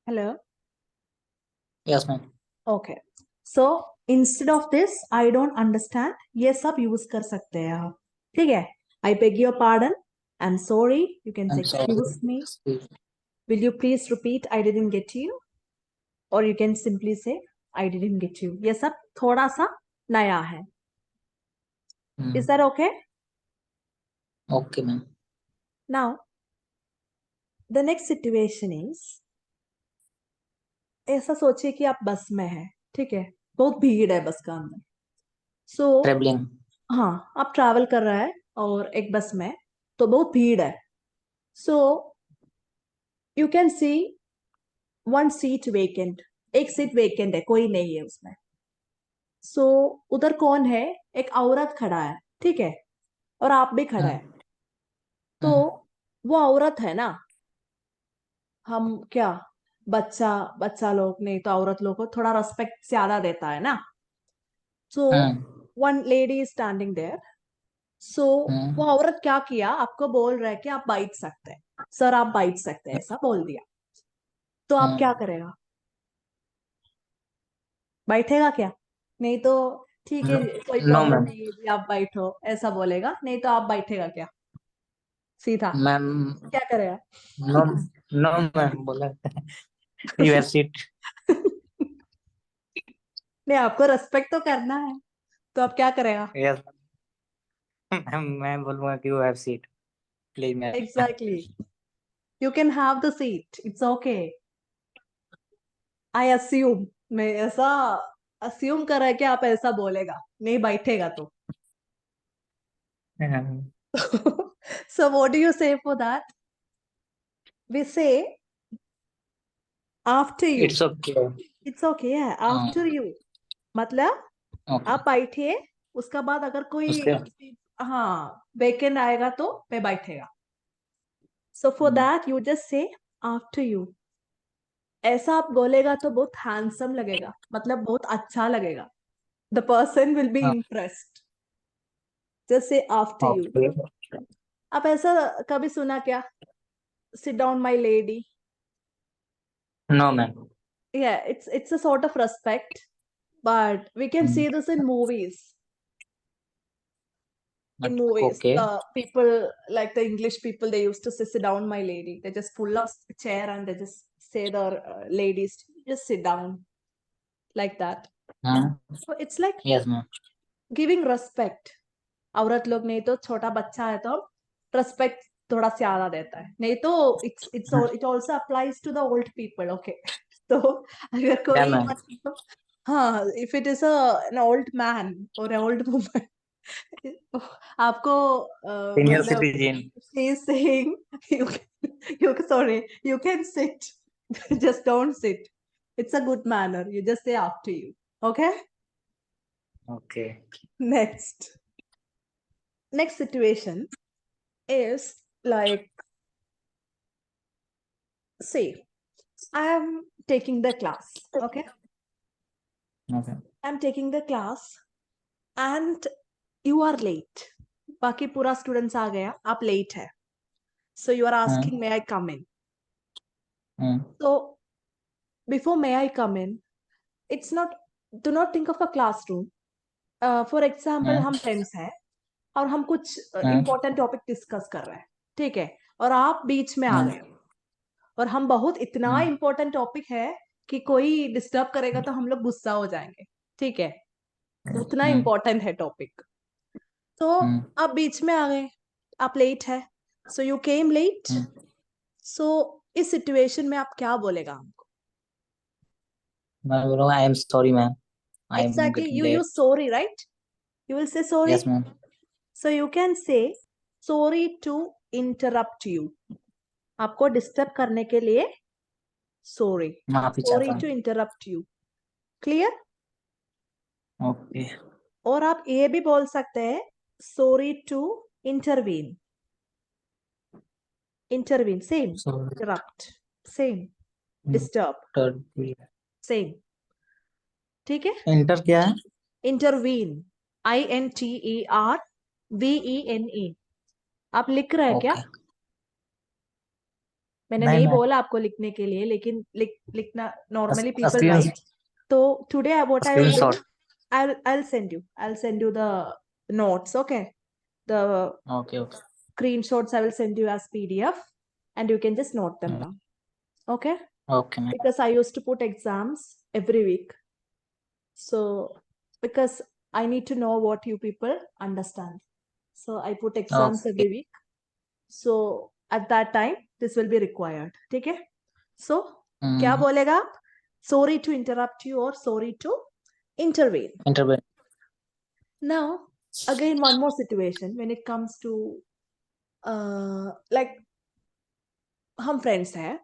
Hello. Yes, ma'am. Okay. So instead of this, I don't understand. ये सब use कर सकते हैं आप. ठीक है. I beg your pardon. I'm sorry. You can say I'm sorry. excuse me. Will you please repeat? I didn't get you. Or you can simply say I didn't get you. ये सब थोड़ा सा नया है. Is that okay? Okay, ma'am. Now, the next situation is ऐसा सोचिए कि आप बस में हैं. ठीक है. बहुत भीड़ है बस का अंदर. So Traveling. हाँ, आप ट्रैवल कर रहा है और एक बस में तो बहुत भीड़ है. So you can see one seat vacant. एक सीट वेकेंट है, कोई नहीं है उसमें. सो उधर कौन है? एक औरत खड़ा है. ठीक है. और आप भी खड़ा है. तो वो औरत है ना, हम क्या बच्चा बच्चा लोग नहीं तो औरत लोग को थोड़ा रेस्पेक्ट ज्यादा देता है ना. So one lady is standing there. So वो औरत क्या किया, आपको बोल रहा है कि आप बैठ सकते हैं, सर आप बैठ सकते हैं, ऐसा बोल दिया. तो आप क्या करेगा? बैठेगा क्या? नहीं तो ठीक है कोई No, प्रॉब्लम ma'am. नहीं है जी, आप बैठो ऐसा बोलेगा. नहीं तो आप बैठेगा क्या सीधा? Ma'am. क्या करेगा? No, no, ma'am. बोला. You have seat. नहीं, आपको रेस्पेक्ट तो करना है, तो आप क्या करेगा? Yes, ma'am. मैं बोलूँगा कि you have seat. Please, ma'am. Exactly. You can have the seat, it's okay. I assume, मैं ऐसा अस्यूम कर रहा है कि आप ऐसा बोलेगा, नहीं बैठेगा तो. So what do you say for that? We say after you. It's okay. It's okay, yeah, after you. मतलब Okay. आप बैठिए, उसका बाद अगर कोई उसके हाँ वेकेंट आएगा तो मैं बैठेगा. So for that you just say after you. ऐसा आप बोलेगा तो बहुत हैंडसम लगेगा, मतलब बहुत अच्छा लगेगा. The person will be impressed. Just say after you. Okay. आप ऐसा कभी सुना क्या? Sit down my lady. No, ma'am. Yeah, it's a sort of respect, but we can see this in movies. In movies, Okay. people like the English people, they used to say, "Sit down, my lady." They just pull up a chair and they just say the ladies, "Just sit down," like that. So it's like Yes, ma'am. giving respect. औरत लोग नहीं तो छोटा बच्चा है तो respect थोड़ा ज्यादा देता है. नहीं तो it also applies to the old people. Okay. तो अगर कोई Yeah, ma'am. मतलब हाँ, if it is an old man और ओल्ड वुमन, आपको Senior मतलब citizen. she is saying you sorry, you can sit. Just don't sit. It's a good manner. You just say after you. Okay. Okay. Next situation is like, see, I am taking the class. Okay. Okay. I'm taking the class and you are late. बाकी पूरा students आ गया, आप late है. So you are asking, may I come in? So before may I come in, it's not, do not think of a classroom. For example, हम friends हैं और हम कुछ important टॉपिक डिस्कस कर रहे हैं. ठीक है. और आप बीच में आ गए और हम बहुत इतना इम्पोर्टेंट टॉपिक है कि कोई डिस्टर्ब करेगा तो हम लोग गुस्सा हो जाएंगे. ठीक है. उतना इम्पोर्टेंट है टॉपिक. तो आप बीच में आ गए, आप लेट है. So you came late. सो इस सिचुएशन में आप क्या बोलेगा हमको? मैं बोलूँगा I am sorry, ma'am. I am Exactly, getting you late. use sorry, right? You will say sorry. Yes, ma'am. So you can say sorry to interrupt you. आपको disturb करने के लिए sorry. माफी Sorry चाहता to हूँ. interrupt you. Clear? Okay. और आप ये भी बोल सकते हैं sorry to intervene. Intervene, same. So, Interrupt, same. Disturb, same. ठीक है. इंटर क्या है? Intervene, INTERVENE. आप लिख रहे हैं क्या? Okay. मैंने नहीं नहीं मैं बोला आपको लिखने के लिए, लेकिन लिखना नॉर्मली पीपल स्क्रीन राइट. तो today what I will do, screenshot. I'll send you the notes, okay? The okay okay. screenshots I will send you as PDF, and you can just note them down, okay? Okay ma'am. Because I used to put exams every week, so because I need to know what you people understand, so I put exams okay. every week. So at that time this will be required. ठीक है? So क्या बोलेगा आप? Sorry to interrupt you or sorry to intervene. Interview. Now again one more situation when it comes to like हम friends हैं,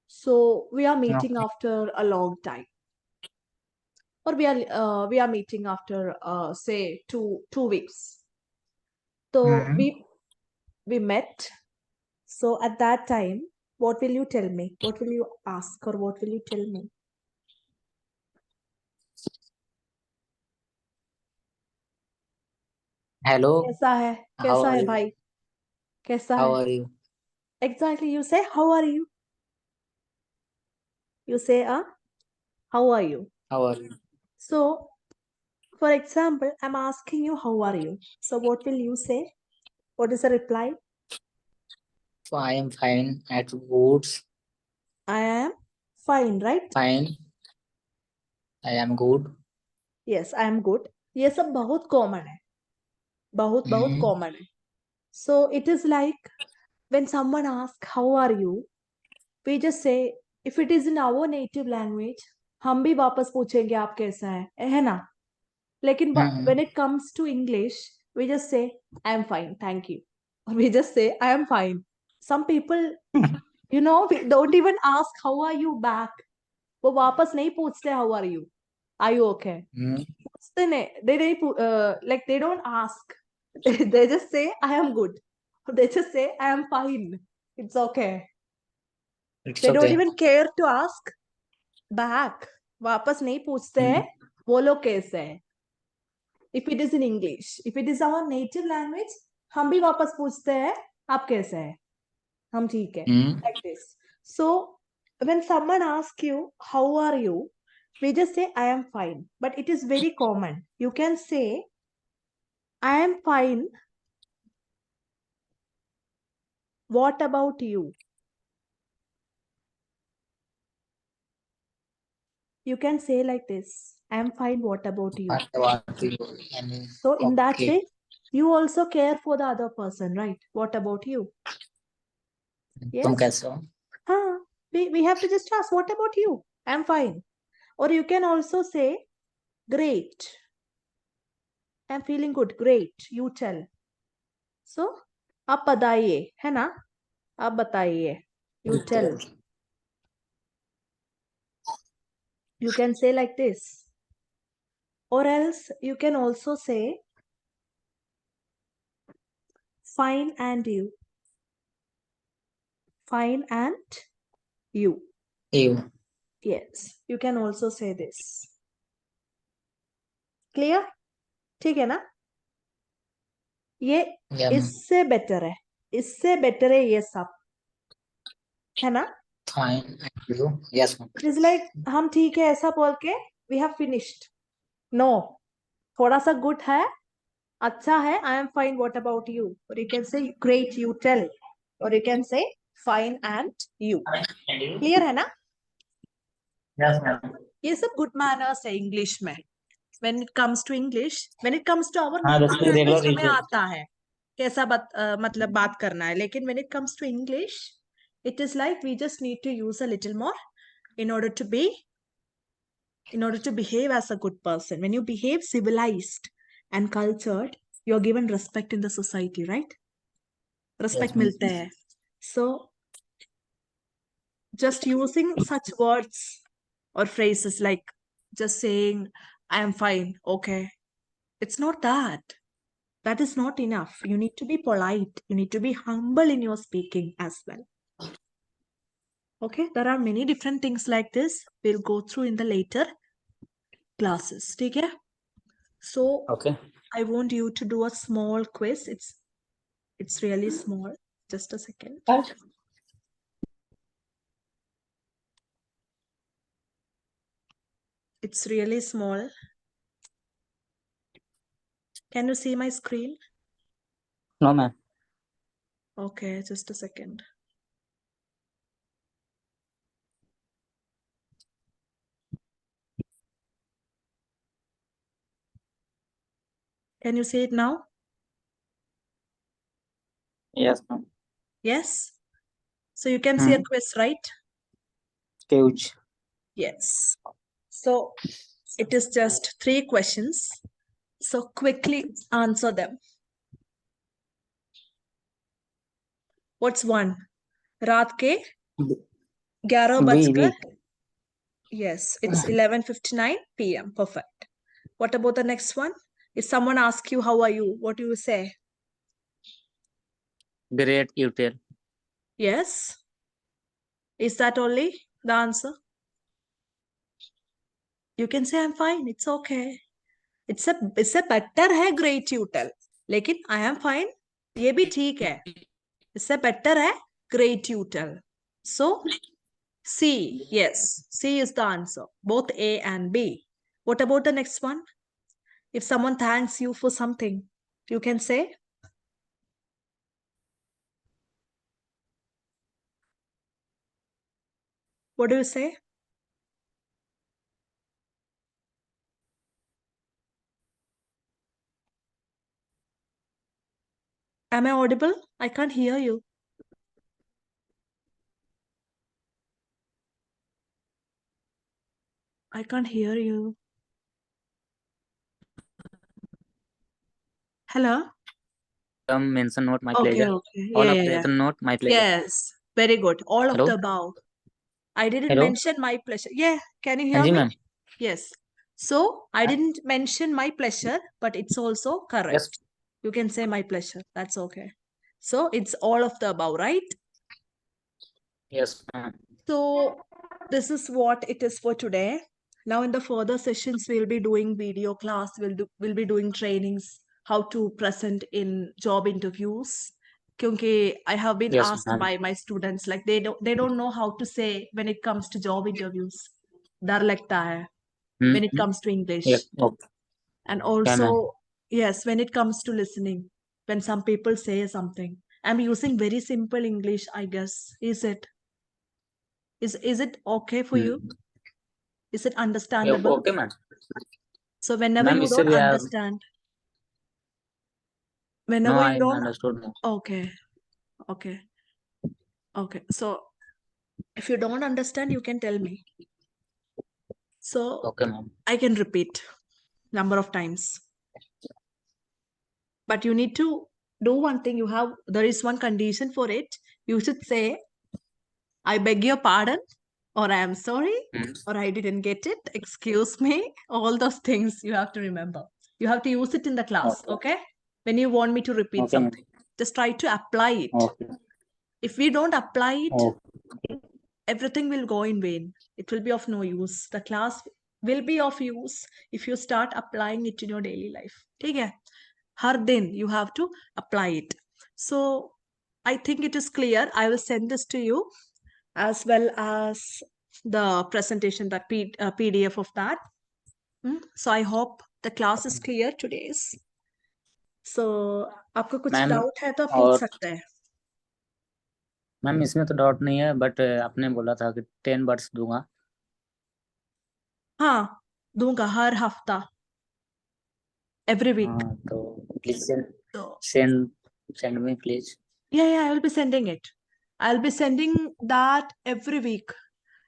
so we are meeting after a long time, or we are meeting after say two weeks. So we met. So at that time, what will you tell me? What will you ask, or what will you tell me? Hello. कैसा है? How कैसा are है you. भाई? कैसा how है? Are you. Exactly, you say, how are you? You say, how are you? How are you. So, for example, I'm asking you, how are you? So, what will you say? What is the reply? I am fine eight goods. I am fine, right? Fine. I am good. Yes, I am good. ये सब बहुत common है. बहुत common है. So, it is like when someone asks, how are you? We just say, if it is in our native language, हम भी वापस पूछेंगे आप कैसा है ना? लेकिन when it comes to English, we just say, I am fine, thank you. Or we just say, I am fine. Some people, we don't even ask, how are you back? वो वापस नहीं पूछते, how are you? Are you okay? पूछते नहीं, they नहीं, like they don't ask. They just say, I am good. Or they just say, I am fine. It's okay. It's They don't okay. even care to ask back. वापस नहीं पूछते हैं वो लोग कैसे हैं. If it is in English, if it is our native language, हम भी वापस पूछते हैं आप कैसे हैं. हम ठीक है. Like this. So when someone asks you, how are you? We just say, I am fine. But it is very common. You can say, I am fine. What about you? You can say like this, I am fine. What about you? So in that way, you also care for the other person, right? What about you? तुम Yes. कैसे हो. We have to just ask, what about you? I'm fine. Or you can also say, great. I'm feeling good. Great. You tell. So, आप बताइए, है ना? आप बताइए. You tell. You can say like this. Or else you can also say, fine and you. Fine and you. You. Yes. You can also say this. Clear? ठीक है ना? ये इससे बेटर है. इससे बेटर है ये सब, है ना? Fine eight you. Yes ma'am. It is like हम ठीक है ऐसा बोल के we have finished. No, थोड़ा सा good है, अच्छा है, I am fine, what about you? Or you can say, great, you tell. Or you can say, fine and you. Clear है ना? Yes ma'am. ये सब good manners है English में. When it comes to English, when it comes to our हाँ native जैसे language, regular हमें आता है कैसा मतलब बात करना है. लेकिन when it comes to English, it is like we just need to use a little more in order to behave as a good person. When you behave civilized and cultured, you're given respect in the society, right? Respect मिलता है. So just using such words or phrases like just saying, I am fine, okay, it's not that. That is not enough. You need to be polite. You need to be humble in your speaking as well. Okay, there are many different things like this. We'll go through in the later classes. Okay? So okay. I want you to do a small quiz. It's really small. Just a second. It's really small. Can you see my screen? No, ma'am. Okay, just a second. Can you see it now? Yes, ma'am. Yes. So you can see a quiz, right? Huge. Yes. So it is just 3 questions. So quickly answer them. What's one? रात के 11 बजकर. Yes, it's 11:59 p.m. Perfect. What about the next one? If someone asks you, how are you? What do you say? Great, you tell. Yes. Is that only the answer? You can say, I'm fine. It's okay. It's a better है great you tell. लेकिन I am fine. ये भी ठीक है. इससे better है great you tell. So C. Yes. C is the answer. Both A and B. What about the next one? If someone thanks you for something, you can say, what do you say? Am I audible? I can't hear you. I can't hear you. Hello? Mention not my Okay, pleasure. okay. All Yeah, of yeah, yeah. them not my pleasure. Yes. Very good. All of Hello? the above. I didn't Hello? mention my pleasure. Yeah. Can you हाँ hear जी me? Ma'am. Yes. So I didn't mention my pleasure, but it's also correct. Yes. You can say my pleasure. That's okay. So it's all of the above, right? Yes, ma'am. So this is what it is for today. Now in the further sessions, we'll be doing video class. We'll be doing trainings, how to present in job interviews. Because I have been Yes, asked ma'am. by my students, like they don't know how to say when it comes to job interviews. Dar lagta hai when it comes to Yes. English. Okay. And Yeah, ma'am. also, yes, when it comes to listening, when some people say something. I'm using very simple English, I guess. Is it? Is it okay for you? Is it Yeah, understandable? okay, ma'am. So whenever Ma'am, you इससे don't भी understand, no, whenever you I don't, understood, ma'am. okay, okay, okay. So if you don't understand, you can tell me. So Okay, ma'am. I can repeat number of times. But you need to do one thing. There is one condition for it. You should say, I beg your pardon, or I am sorry, or I didn't get it. Excuse me. All those things you have to remember. You have to use it in the class, Okay. okay? When you want me to repeat Okay, ma'am. something, just try to apply it. Okay. If we don't apply it, Okay. everything will go in vain. It will be of no use. The class will be of use if you start applying it in your daily life. ठीक है? हर दिन you have to apply it. So I think it is clear. I will send this to you as well as the presentation, that PDF of that. So I hope the class is clear today's. So आपको कुछ ma'am doubt है तो आप पूछ और सकते हैं. Ma'am इसमें तो डाउट नहीं है, बट आपने बोला था कि 10 वर्ड्स दूंगा. हाँ, दूंगा हर हफ्ता, every week. हाँ, तो please So send me please. yeah, I will be sending it. I'll be sending that every week.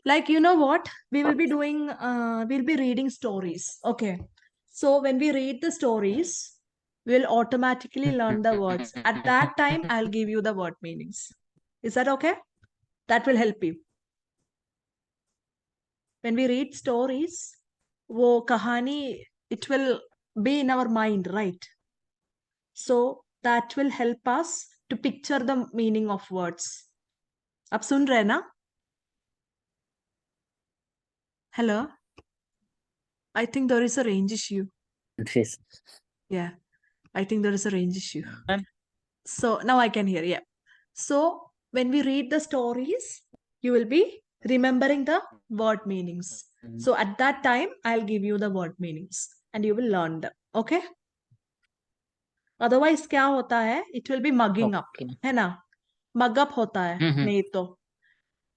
Like, you know what? We will be doing, we'll be reading stories. Okay. So when we read the stories, we'll automatically learn the words. At that time, I'll give you the word meanings. Is that okay? That will help you. When we read stories, wo kahani, it will be in our mind, right? So that will help us to picture the meaning of words. आप सुन रहे ना? Hello? I think there is a range issue. Yeah, I think there is a range issue. Ma'am So now I can hear. Yeah. So when we read the stories, you will be remembering the word meanings. So at that time, I'll give you the word meanings and you will learn them. Okay? Otherwise, क्या होता है? It will be mugging up. Okay. है ना? Mug up होता है. नहीं तो.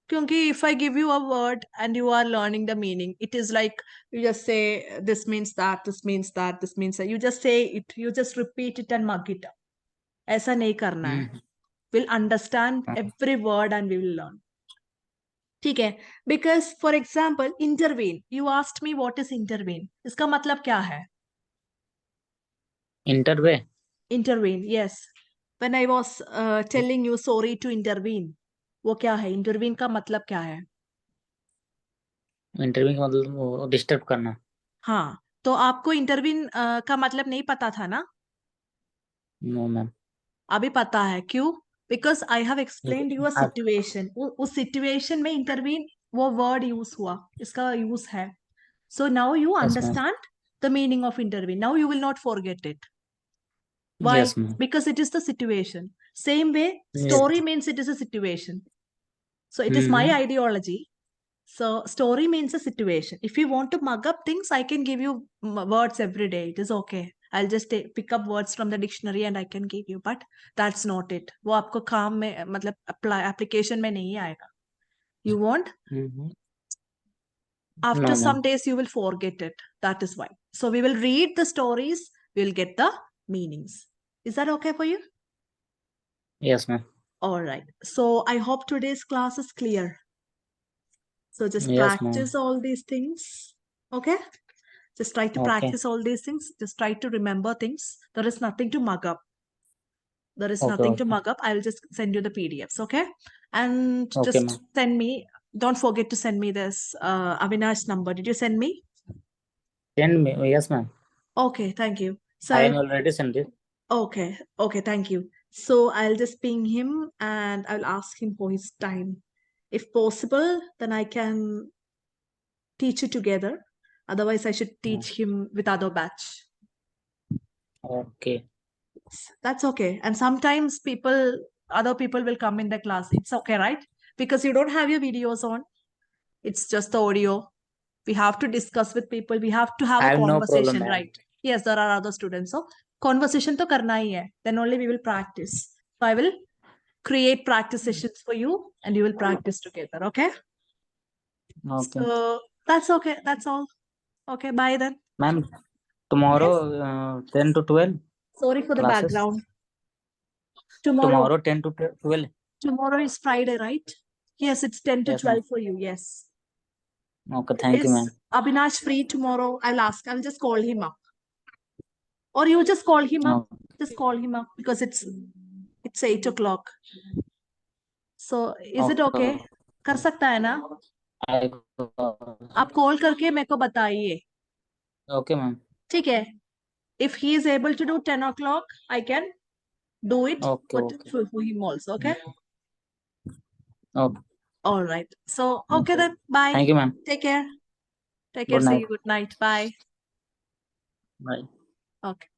क्योंकि if I give you a word and you are learning the meaning, it is like you just say this means that, this means that, this means that. You just say it, you just repeat it and mug it up. ऐसा नहीं करना है. We'll understand every word and we will learn. ठीक है? Because for example, intervene. You asked me what is intervene. इसका मतलब क्या है? Intervene. Intervene, yes. When I was telling you sorry to intervene, वो क्या है? Intervene का मतलब क्या है? इंटरव्यू का मतलब डिस्टर्ब करना. हाँ, तो आपको इंटरवीन का मतलब नहीं पता था ना? No ma'am. अभी पता है. क्यों? Because I have explained your situation. उस सिचुएशन में इंटरवीन वो वर्ड यूज हुआ, इसका यूज है. So now you understand the meaning of intervene. Now you will not forget it. Why? Yes, ma'am. Because it is the situation. Same way, story means it is a situation. So it is my ideology. So story means a situation. If you want to mug up things, I can give you words every day. It is okay. I'll just pick up words from the dictionary and I can give you. But that's not it. वो आपको काम में मतलब application में नहीं आएगा. You want? After No, some ma'am. days you will forget it. That is why. So we will read the stories. We will get the meanings. Is that okay for you? Yes, ma'am. All right. So I hope today's class is clear. So just Yes, practice all these things. Okay? Just try to practice all these things. Just try to remember things. There is nothing to mug up. There is nothing to mug up. I will just send you the PDFs. Okay? And just send me. Don't forget to send me this Avinash number. Did you send me? Send me. Yes, ma'am. Okay. Thank you. So I am already sent it. Okay. Okay. Thank you. So I'll just ping him and I'll ask him for his time. If possible, then I can teach you together. Otherwise, I should teach him with other batch. Okay. That's okay. And sometimes other people will come in the class. It's okay, right? Because you don't have your videos on. It's just the audio. We have to discuss with people. We have to have I a have no conversation, problem, right? Yes, there are other students. So conversation to karna hi hai. Then only we will practice. So I will create practice sessions for you and you will practice together. Okay? Okay. So that's okay. That's all. Okay, bye then. Ma'am, tomorrow Yes? 10 to 12 Sorry for the classes. background. Tomorrow 10 to 12. Tomorrow is Friday, right? Yes, it's 10 to Yes, 12 ma'am. for you. Yes. Okay, thank you, Is ma'am. Abhinash free tomorrow? I'll ask. I'll just call him up. Or you just call him up. Just call him up because it's 8 o'clock. So is it okay? कर सकता है ना? आप call करके मेरे को बताइए. Okay, ma'am. ठीक है. If he is able to do 10 o'clock, I can do it for him also. Okay? Okay. All right. So, okay then. Bye. Thank you, ma'am. Take care. Take care. Good See night. you. Good night. Bye. Bye. Okay.